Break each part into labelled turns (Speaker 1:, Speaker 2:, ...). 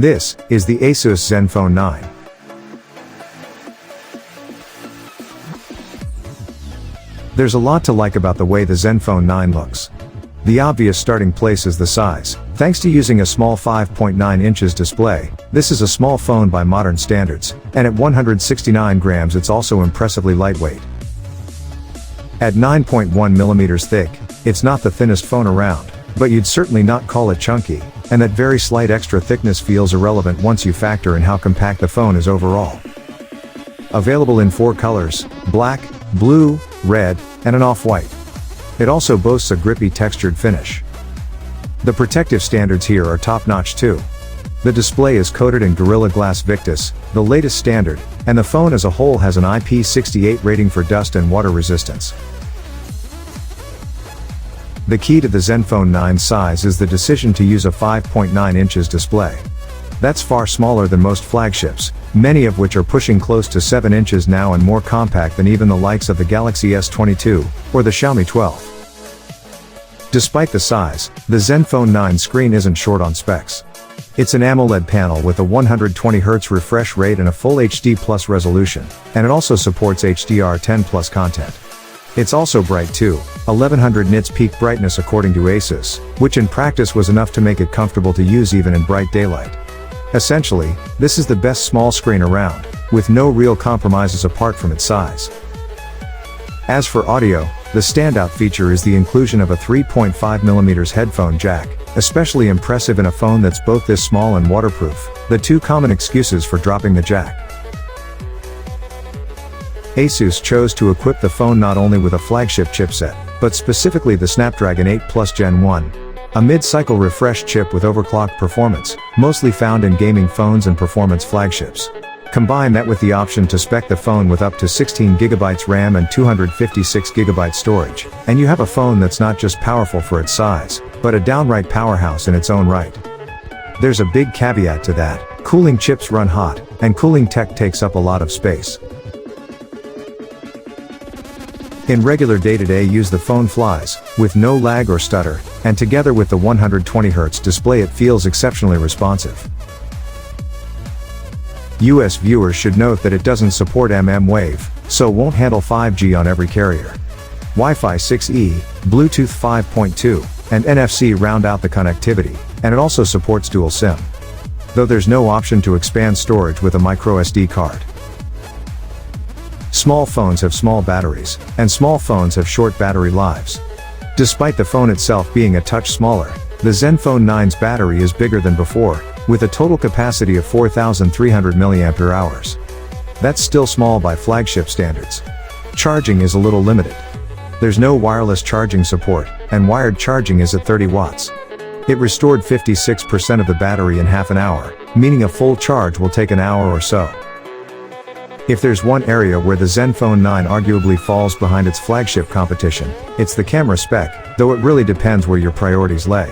Speaker 1: This is the Asus Zenfone 9. There's a lot to like about the way the Zenfone 9 looks. The obvious starting place is the size. Thanks to using a small 5.9 inches display, this is a small phone by modern standards, and at 169 grams it's also impressively lightweight. At 9.1 millimeters thick, it's not the thinnest phone around, but you'd certainly not call it chunky, and that very slight extra thickness feels irrelevant once you factor in how compact the phone is overall. Available in 4 colors: black, blue, red, and an off-white. It also boasts a grippy textured finish. The protective standards here are top-notch too. The display is coated in Gorilla Glass Victus, the latest standard, and the phone as a whole has an IP68 rating for dust and water resistance. The key to the Zenfone 9's size is the decision to use a 5.9 inches display. That's far smaller than most flagships, many of which are pushing close to 7 inches now and more compact than even the likes of the Galaxy S22 or the Xiaomi 12. Despite the size, the Zenfone 9 screen isn't short on specs. It's an AMOLED panel with a 120Hz refresh rate and a full HD Plus resolution, and it also supports HDR10 Plus content. It's also bright too, 1100 nits peak brightness according to Asus, which in practice was enough to make it comfortable to use even in bright daylight. Essentially, this is the best small screen around, with no real compromises apart from its size. As for audio, the standout feature is the inclusion of a 3.5mm headphone jack, especially impressive in a phone that's both this small and waterproof, the two common excuses for dropping the jack. Asus chose to equip the phone not only with a flagship chipset, but specifically the Snapdragon 8 Plus Gen 1. A mid-cycle refresh chip with overclocked performance, mostly found in gaming phones and performance flagships. Combine that with the option to spec the phone with up to 16GB RAM and 256GB storage, and you have a phone that's not just powerful for its size, but a downright powerhouse in its own right. There's a big caveat to that: cooling chips run hot, and cooling tech takes up a lot of space. In regular day-to-day use the phone flies, with no lag or stutter, and together with the 120Hz display it feels exceptionally responsive. US viewers should note that it doesn't support mmWave, so won't handle 5G on every carrier. Wi-Fi 6E, Bluetooth 5.2, and NFC round out the connectivity, and it also supports dual SIM. Though there's no option to expand storage with a microSD card. Small phones have small batteries, and small phones have short battery lives. Despite the phone itself being a touch smaller, the Zenfone 9's battery is bigger than before, with a total capacity of 4,300 mAh. That's still small by flagship standards. Charging is a little limited. There's no wireless charging support, and wired charging is at 30 watts. It restored 56% of the battery in half an hour, meaning a full charge will take an hour or so. If there's one area where the Zenfone 9 arguably falls behind its flagship competition, it's the camera spec, though it really depends where your priorities lay.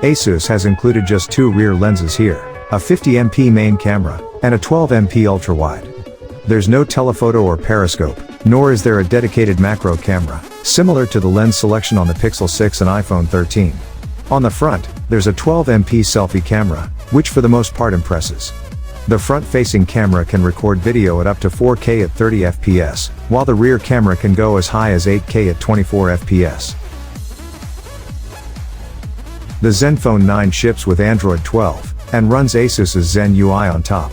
Speaker 1: Asus has included just 2 rear lenses here, a 50MP main camera, and a 12MP ultra-wide. There's no telephoto or periscope, nor is there a dedicated macro camera, similar to the lens selection on the Pixel 6 and iPhone 13. On the front, there's a 12MP selfie camera, which for the most part impresses. The front-facing camera can record video at up to 4K at 30 FPS, while the rear camera can go as high as 8K at 24 FPS. The Zenfone 9 ships with Android 12, and runs Asus's Zen UI on top.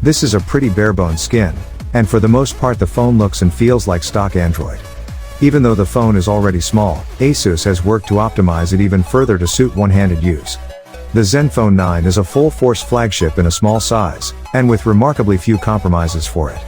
Speaker 1: This is a pretty bare-bones skin, and for the most part the phone looks and feels like stock Android. Even though the phone is already small, Asus has worked to optimize it even further to suit one-handed use. The Zenfone 9 is a full-force flagship in a small size, and with remarkably few compromises for it.